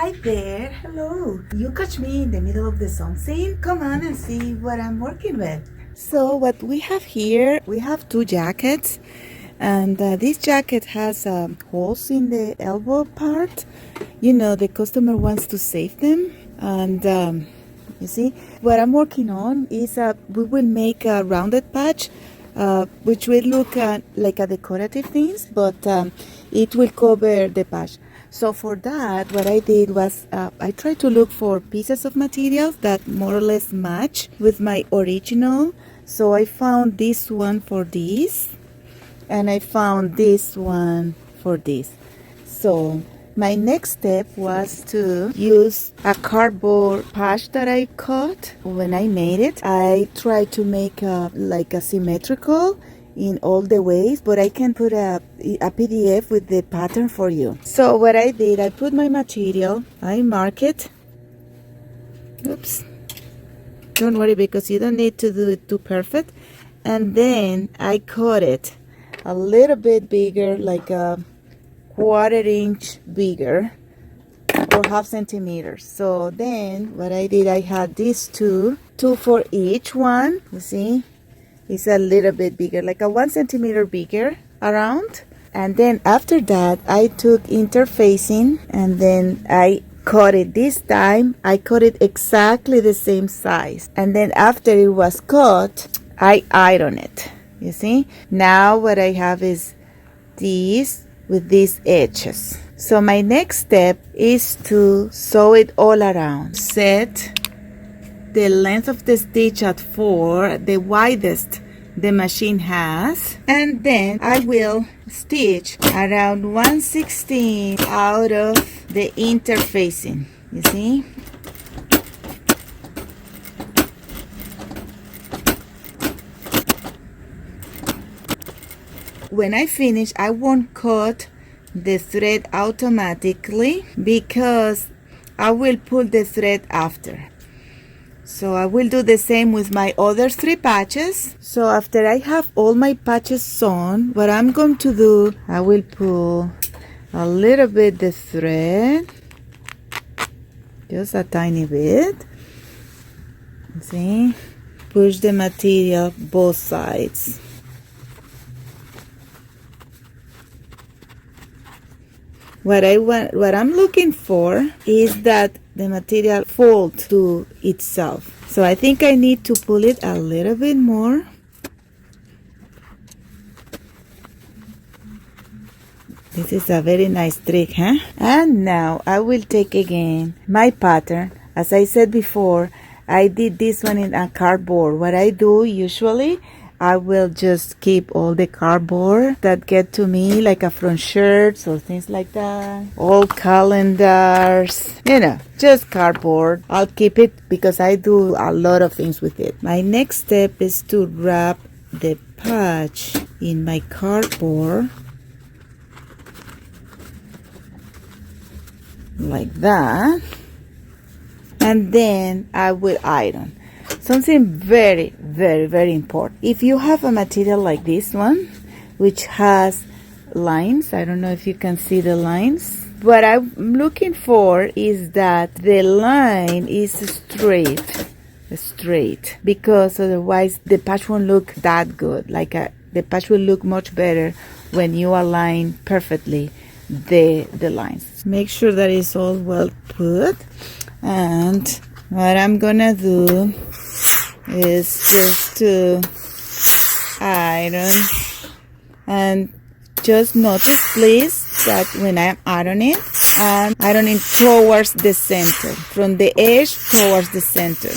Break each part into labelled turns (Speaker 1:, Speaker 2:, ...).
Speaker 1: Hi there, hello. You catch me in the middle of the something? Come on and see what I'm working with. So what we have here, we have two jackets, and this jacket has holes in the elbow part. You know, the customer wants to save them, and you see, what I'm working on is we will make a rounded patch, which will look like a decorative things, but it will cover the patch. So for that, what I did was I tried to look for pieces of materials that more or less match with my original. So I found this one for this, and I found this one for this. So my next step was to use a cardboard patch that I cut. When I made it, I tried to make like a symmetrical in all the ways, but I can put a PDF with the pattern for you. So what I did, I put my material, I mark it. Oops. Don't worry, because you don't need to do it too perfect. And then I cut it a little bit bigger, like a quarter-inch bigger, or half centimeters. So then what I did, I had these two for each one. You see, it's a little bit bigger, like a 1 centimeter bigger around. And then after that, I took interfacing, and then I cut it. This time I cut it exactly the same size, and then after it was cut, I ironed it. You see, now what I have is these with these edges. So my next step is to sew it all around. Set the length of the stitch at 4, the widest the machine has, and then I will stitch around 1/16 out of the interfacing. You see? When I finish, I won't cut the thread automatically because I will pull the thread after. So I will do the same with my other 3 patches. So after I have all my patches sewn, what I'm going to do, I will pull a little bit the thread, just a tiny bit. See? Push the material both sides. What I'm looking for is that the material fold to itself. So I think I need to pull it a little bit more. This is a very nice trick, huh? And now I will take again my pattern. As I said before, I did this one in a cardboard. What I do usually, I will just keep all the cardboard that get to me, like from shirts or things like that. All calendars, you know, just cardboard. I'll keep it because I do a lot of things with it. My next step is to wrap the patch in my cardboard. Like that. And then I will iron. Something very, very, very important. If you have a material like this one, which has lines, I don't know if you can see the lines. What I'm looking for is that the line is straight, because otherwise the patch won't look that good. The patch will look much better when you align perfectly the lines. Make sure that it's all well put. And what I'm gonna do is just to iron, and just notice please that when I'm ironing, I'm ironing towards the center, from the edge towards the center.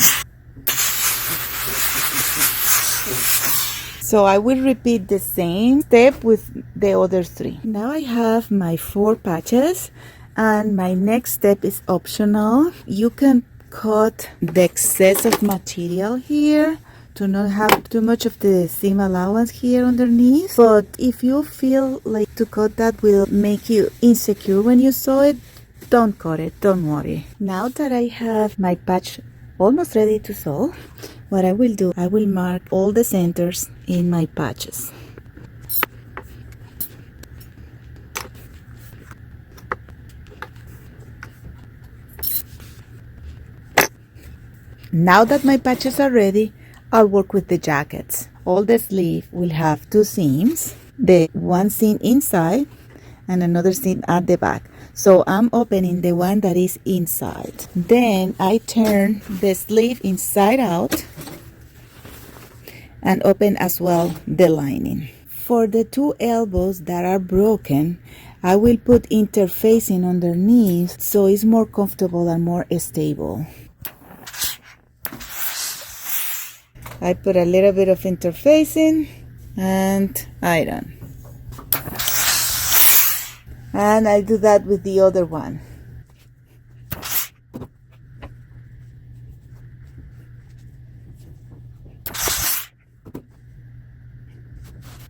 Speaker 1: So I will repeat the same step with the other 3. Now I have my 4 patches, and my next step is optional. You can cut the excess of material here to not have too much of the seam allowance here underneath. But if you feel like to cut that will make you insecure when you sew it, don't cut it, don't worry. Now that I have my patch almost ready to sew, what I will do, I will mark all the centers in my patches. Now that my patches are ready, I'll work with the jackets. All the sleeve will have two seams, the one seam inside and another seam at the back. So I'm opening the one that is inside. Then I turn the sleeve inside out and open as well the lining. For the two elbows that are broken, I will put interfacing underneath so it's more comfortable and more stable. I put a little bit of interfacing and iron. And I do that with the other one.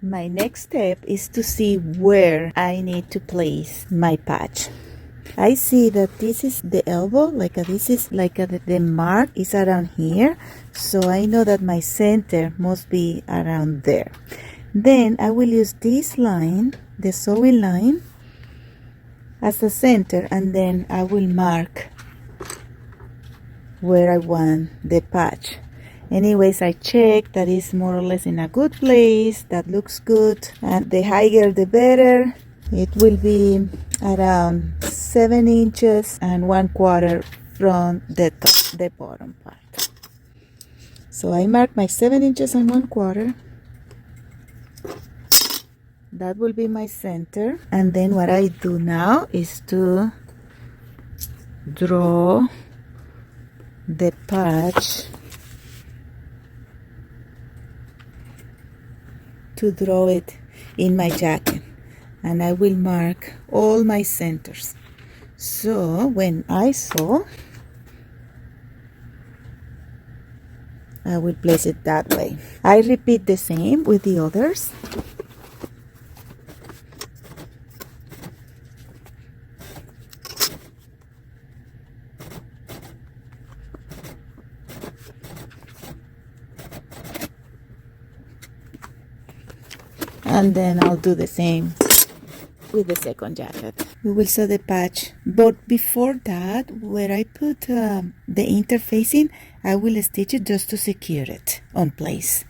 Speaker 1: My next step is to see where I need to place my patch. I see that this is the elbow, the mark is around here, so I know that my center must be around there. Then I will use this line, the sewing line, as a center, and then I will mark where I want the patch. Anyways, I check that it's more or less in a good place, that looks good, and the higher the better. It will be around 7 inches and 1/4 from the top, the bottom part. So I mark my 7 inches and 1/4. That will be my center. And then what I do now is to draw the patch, to draw it in my jacket. And I will mark all my centers. So when I sew, I will place it that way. I repeat the same with the others. And then I'll do the same with the second jacket. We will sew the patch, but before that, where I put the interfacing, I will stitch it just to secure it on place.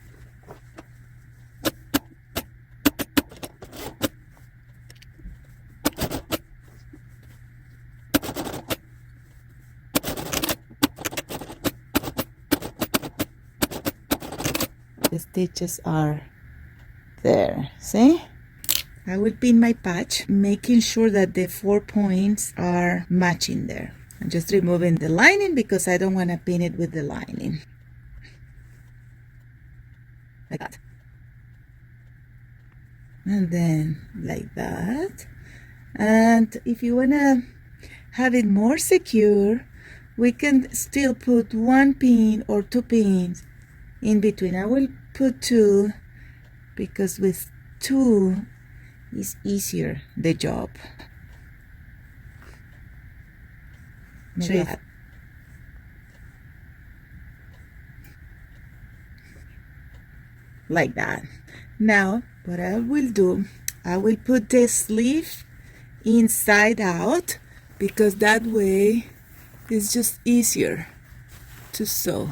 Speaker 1: The stitches are there, see? I will pin my patch, making sure that the 4 points are matching there. I'm just removing the lining because I don't want to pin it with the lining. Like that. And then like that. And if you want to have it more secure, we can still put 1 pin or 2 pins in between. I will put 2 because with 2 is easier the job. Like that. Now what I will do, I will put the sleeve inside out because that way it's just easier to sew.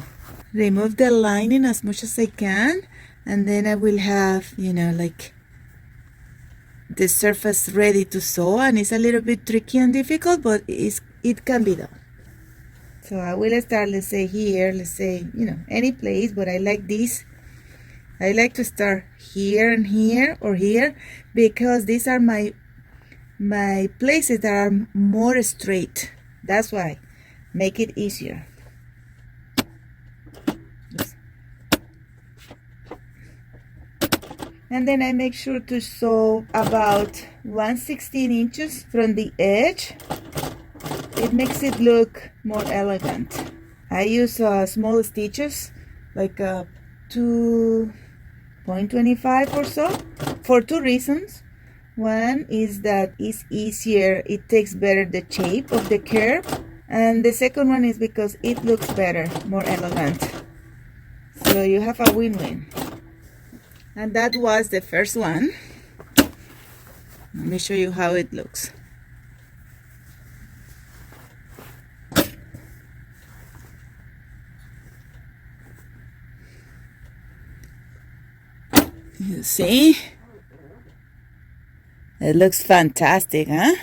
Speaker 1: Remove the lining as much as I can, and then I will have, like the surface ready to sew, and it's a little bit tricky and difficult, but it can be done. So I will start, let's say here, any place, but I like this. I like to start here and here or here because these are my places that are more straight. That's why. Make it easier. And then I make sure to sew about 1/16 inches from the edge. It makes it look more elegant. I use small stitches, like 2.25 or so, for 2 reasons. One is that it's easier, it takes better the shape of the curve, and the second one is because it looks better, more elegant. So you have a win-win. And that was the first one. Let me show you how it looks. You see? It looks fantastic, huh?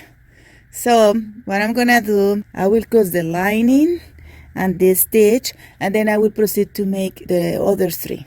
Speaker 1: So what I'm gonna do, I will close the lining and this stitch, and then I will proceed to make the other three.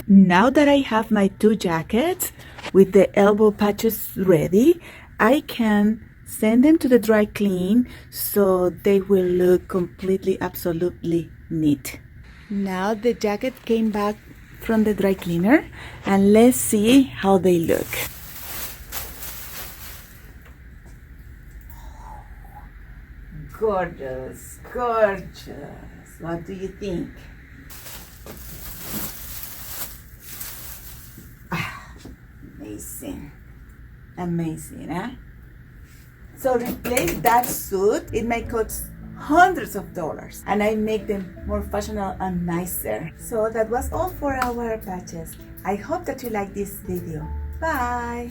Speaker 1: Now that I have my two jackets with the elbow patches ready, I can send them to the dry clean so they will look completely, absolutely neat. Now the jacket came back from the dry cleaner, and let's see how they look. Gorgeous, gorgeous. What do you think? Amazing, amazing, huh? So replace that suit. It may cost hundreds of dollars, and I make them more fashionable and nicer. So that was all for our patches. I hope that you like this video. Bye.